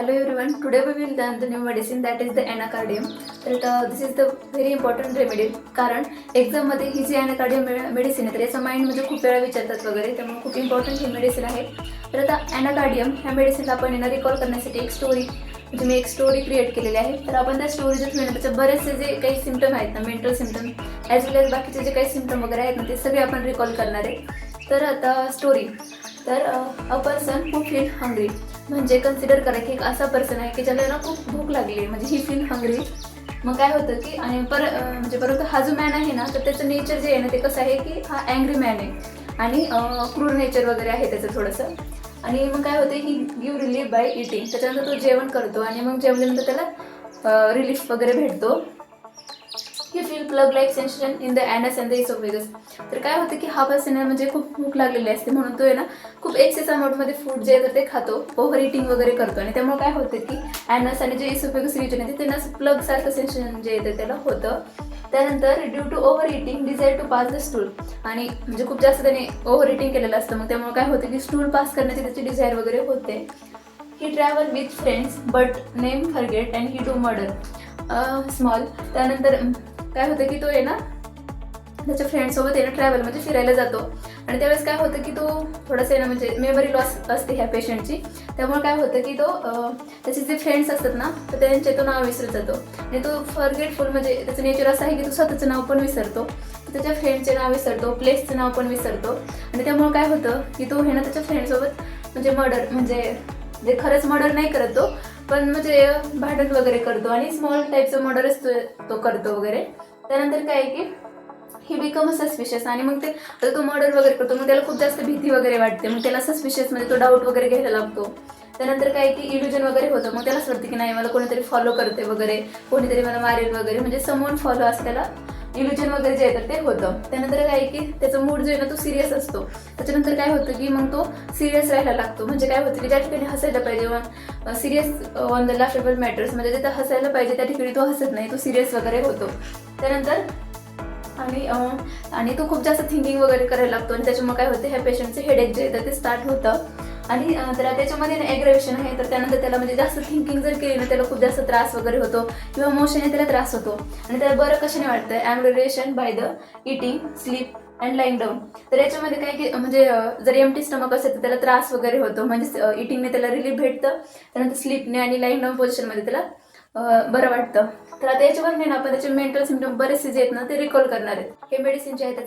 Hello everyone. Today we will learn the new medicine that is the anacardium. This is the very important remedy. कारण exam मध्ये ही जी anacardium medicine आहे तर याचा mind म्हणजे खूप वेळा विचारतात वगैरे, त्यामुळे खूप इम्पॉर्टंट ही मेडिसिन आहे. तर आता anacardium ह्या मेडिसिनला आपण रिकॉल करण्यासाठी एक स्टोरी म्हणजे मी एक स्टोरी क्रिएट केलेली आहे. तर आपण त्या स्टोरीच्या थ्रू त्याचे बरेचसे जे काही सिम्पटम आहेत ना, मेंटल सिम्पटम ॲज वेल एज बाकीचे जे काही सिम्पटम वगैरे आहेत ना, ते सगळे आपण रिकॉल करणार आहे. तर आता स्टोरी. तर a person who feel hungry म्हणजे कन्सिडर करा की एक असा पर्सन आहे की ज्याला ना खूप भूक लागली आहे, म्हणजे ही फील हंग्री. मग काय होतं की आणि म्हणजे परत हा जो मॅन आहे ना, तर त्याचं नेचर जे आहे ना ते कसं आहे की हा अँग्री मॅन आहे आणि क्रूर नेचर वगैरे आहे त्याचं थोडंसं. आणि मग काय होतं ही गिव्ह रिलीफ बाय इटिंग. त्याच्यानंतर तो जेवण करतो आणि मग जेवल्यानंतर त्याला रिलीफ वगैरे भेटतो. He feel plug like sensation in the anus and the oesophagus. तर काय होतं की हा पर्सन म्हणजे खूप भूक लागलेली असते, म्हणून तो आहे ना खूप एक्सेस अमाऊंटमध्ये फूड जे आहे तर ते खातो, ओव्हर इटिंग वगैरे करतो आणि त्यामुळे काय होतं की ॲनस आणि जे इसोफेगस रिजन आहे ते ना प्लग सारखं सेन्सेशन जे आहे त्याला होतं. त्यानंतर due to overeating desire to pass the stool. आणि म्हणजे खूप जास्त त्याने ओव्हर इटिंग केलेलं असतं, मग त्यामुळे काय होतं की स्टूल पास करण्याची त्याची डिझायर वगैरे होते. He travel with friends but name forget and he do murder small. त्यानंतर काय होतं की तो आहे ना त्याच्या फ्रेंडसोबत आहे ना ट्रॅव्हल म्हणजे फिरायला जातो आणि त्यावेळेस काय होतं की तो थोडंसं आहे ना म्हणजे मेमरी लॉस असते ह्या पेशंटची. त्यामुळे काय होतं की तो त्याचे जे फ्रेंड्स असतात ना तर त्यांचे तो नाव विसरत जातो आणि तो फॉरगेटफुल म्हणजे त्याचं नेचर असं आहे की तो स्वतःचं नाव पण विसरतो, त्याच्या फ्रेंडचे नाव विसरतो, प्लेसचं नाव पण विसरतो. आणि त्यामुळे काय होतं की तो आहे ना त्याच्या फ्रेंडसोबत म्हणजे मर्डर म्हणजे खरंच मर्डर नाही करत तो, पण म्हणजे भांडण वगैरे करतो आणि स्मॉल टाईपचं मर्डरच तो करतो वगैरे. त्यानंतर काय आहे की ही बिकम सस्पिशियस आणि मग ते तो मर्डर वगैरे करतो, मग त्याला खूप जास्त भीती वगैरे वाटते, मग त्याला सस्पिशियस म्हणजे तो डाऊट वगैरे घ्यायला लागतो. त्यानंतर काय की इल्युजन वगैरे होतं, मग त्याला असं वाटतं की नाही मला कोणीतरी फॉलो करते वगैरे, कोणीतरी मला मारेल वगैरे, म्हणजे समोन फॉलो असं त्याला इल्युजन वगैरे जे आहे ते होतं. त्यानंतर काय की त्याचा मूड जो आहे ना तो सिरियस असतो. त्याच्यानंतर काय होतं की मग तो सिरियस राहायला लागतो, म्हणजे काय होतं की ज्या ठिकाणी हसायला पाहिजे serious on the laughable matters म्हणजे जिथं हसायला पाहिजे त्या ठिकाणी तो हसत नाही, तो सिरियस वगैरे होतो. त्यानंतर आणि तो खूप जास्त थिंकिंग वगैरे करायला लागतो आणि त्याच्यामुळे काय होतं ह्या पेशंटचे हेडेक जे आहे ते स्टार्ट होतं. आणि तर त्याच्यामध्ये ॲग्रेवेशन आहे, तर त्यानंतर त्याला म्हणजे जास्त थिंकिंग जर केली ना त्याला खूप जास्त त्रास वगैरे होतो किंवा मोशनने त्याला त्रास होतो आणि त्याला बरं कशाने वाटतं aggravation by the eating sleep and lying down. तर याच्यामध्ये काय की म्हणजे जर एम्प्टी स्टमक असेल तर त्याला त्रास वगैरे होतो, म्हणजे इटिंगने त्याला रिलीफ भेटतं, त्यानंतर स्लीपने आणि लाईंग डाऊन पोझिशनमध्ये त्याला बरं वाटतं. तर आता याच्यावर नाही ना आपण त्याचे मेंटल सिम्पटम बरेचसे जे आहेत ना ते रिकॉल करणार आहेत. हे मेडिसिन जे आहेत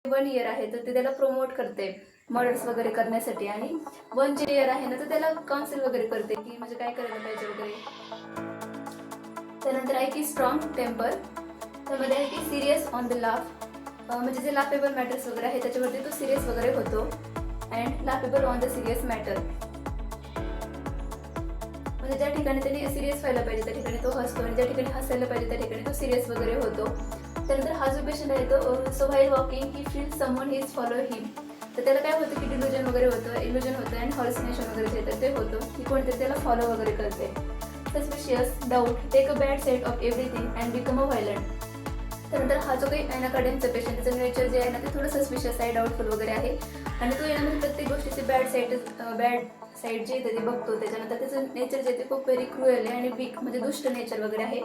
1 इयर आहे तर ते त्याला प्रमोट करते मॉडेल्स वगैरे करण्यासाठी, आणि 1 जे इयर आहे ना तर त्याला काउन्सिल वगैरे करते की म्हणजे काय करायला पाहिजे वगैरे. त्यानंतर आहे की स्ट्रॉंग टेम्पर, त्यामध्ये आहे की सिरियस ऑन द लाफ, म्हणजे जे लाफेबल मॅटर्स वगैरे आहे त्याच्यावरती तो सिरियस वगैरे होतो. And laughable on the serious matter, म्हणजे ज्या ठिकाणी त्यांनी सिरियस व्हायला पाहिजे त्या ठिकाणी तो हसतो, आणि ज्या ठिकाणी हसायला पाहिजे त्या ठिकाणी तो सिरियस वगैरे होतो. त्यानंतर हा जो पेशंट आहे तो so while walking he feel someone is follow him, तर त्याला काय होतं की डिल्युजन वगैरे होतं, इल्युजन होतं आणि हॉल्युसिनेशन वगैरे जे येतं ते होतं की कोणतरी त्याला फॉलो वगैरे करते. Suspicious, doubt, take a bad side of everything and become a violent. त्यानंतर हा जो काही ॲनाकार्डियमचा पेशंट त्याचं नेचर जे आहे ना ते थोडं सस्पिशियस आहे, डाऊटफुल वगैरे आहे, आणि तो यामध्ये प्रत्येक गोष्टीची बॅड साईड जे येते ते बघतो. त्याच्यानंतर त्याचं नेचर जे ते खूप व्हेरी क्रुएल आहे आणि वीक, म्हणजे दुष्ट नेचर वगैरे आहे.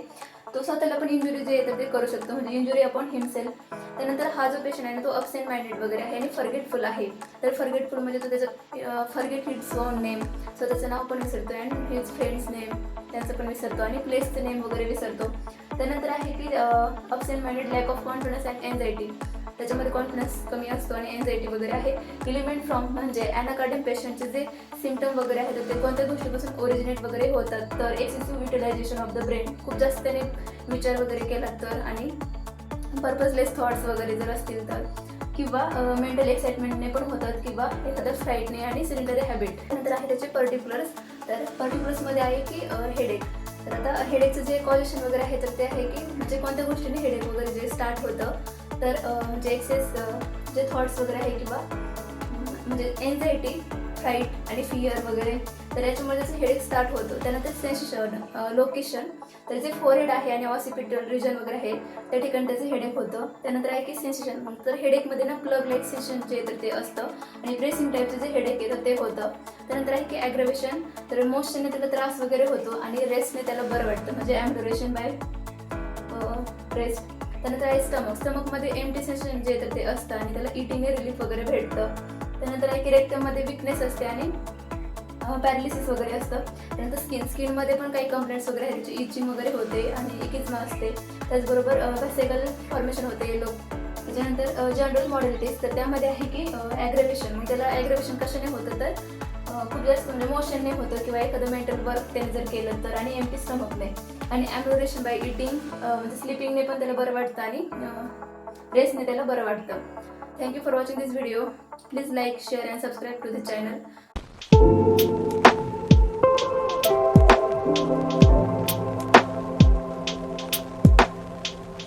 तो स्वतःला पण इंजुरी जे येतं ते करू शकतो, म्हणजे इंजुरी अपॉन हिमसेल्फ. त्यानंतर हा जो पेशंट आहे ना तो अबसेंट माइंडेड वगैरे आहे आणि फॉरगेटफुल आहे. तर फॉरगेटफुल म्हणजे तो त्याचं फॉरगेट हिज ओन नेम, स्वतःचं नाव पण विसरतो, अँड हिज फ्रेंड्स नेम त्यांचं पण विसरतो, आणि प्लेसचं नेम वगैरे विसरतो. त्यानंतर आहे की absent minded, lack of confidence and anxiety, त्याच्यामध्ये कॉन्फिडन्स कमी असतो आणि एन्झायटी वगैरे आहे. एलिमेंट फ्रॉम, म्हणजे ॲनाकार्डियम पेशंटचे जे सिम्पटम वगैरे आहेत ते कोणत्या गोष्टीपासून ओरिजिनेट वगैरे होतात, तर excessive utilization of the brain, खूप जास्त त्याने विचार वगैरे केला तर, आणि पर्पजलेस थॉट्स वगैरे जर असतील तर, किंवा मेंटल एक्साइटमेंटने पण होतात, किंवा एखाद्या फ्राईटने, आणि सिलेंडरी हॅबिट. नंतर आहे त्याचे पर्टिक्युलर्स, तर पर्टिक्युलर्समध्ये आहे की हेडेक. तर आता हेडेकचं जे कॉजेशन वगैरे आहे तर ते आहे की म्हणजे कोणत्या गोष्टीने हेडेक वगैरे जे स्टार्ट होतं, तर म्हणजे एक्सेस जे थॉट्स वगैरे आहे, किंवा म्हणजे एन्झायटी, फ्राईट आणि फिअर वगैरे, तर याच्यामुळे त्याचं हेडेक स्टार्ट होतो. त्यानंतर सेन्सेशन, लोकेशन, तर जे फोरहेड आहे आणि ऑसिपिटल रिजन वगैरे आहे त्या ठिकाणी त्याचं हेडेक होतं. त्यानंतर आहे की सेन्सेशन, तर हेडेकमध्ये ना प्लग लाईक सेन्सेशन जे येतं ते असतं, आणि प्रेसिंग टाईपचं जे हेडेक येतं ते होतं. त्यानंतर आहे की ॲग्रवेशन, तर मोशनने त्याला त्रास वगैरे होतो, आणि रेस्टने त्याला बरं वाटतं, म्हणजे ॲम्ब्युरेशन बाय रेस्ट. त्यानंतर आहे स्टमकमध्ये एम्प्टी सेन्सेशन जे येतं ते असतं, आणि त्याला इटिंगने रिलीफ वगैरे भेटतं. त्यानंतर आहे की रेक्टममध्ये विकनेस असते आणि पॅरालिसिस वगैरे असतं. त्यानंतर स्किनमध्ये पण काही कंप्लेंट्स वगैरे आहेत, त्याची इचिंग वगैरे होते आणि इकिझमा असते. त्याचबरोबर व्हेसिकल फॉर्मेशन होते येलो. त्याच्यानंतर जनरल मॉडेलिटीज, तर त्यामध्ये आहे की ॲग्रेवेशन, मग त्याला ॲग्रेवेशन कशाने होतं तर खूप जास्त म्हणजे मोशनने होतं, किंवा एखादं मेंटल वर्क त्याने जर केलं तर, आणि एम्प्टी स्टमकने, आणि ॲम्ब्युरेशन बाय इटिंग, म्हणजे स्लिपिंगने पण त्याला बरं वाटतं, आणि रेस्टने त्याला बरं वाटतं. Thank you for watching this video. Please like, share and subscribe to the channel.